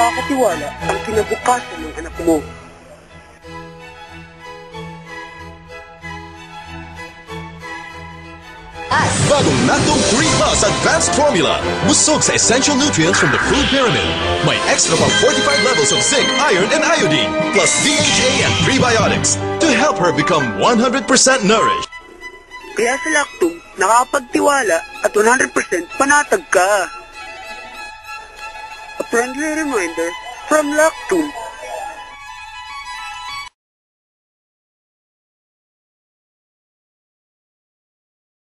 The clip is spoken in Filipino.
makakatiwala ang kinabukasan ng anak mo. Bagong Lactome 3 Plus Advanced Formula. Busog sa essential nutrients from the food pyramid. May extra pang 45 levels of zinc, iron, and iodine, plus DHA and prebiotics to help her become 100% nourished. Kaya sa Lactome, nakakapagtiwala at 100% panatag ka. A friendly reminder from Lactome.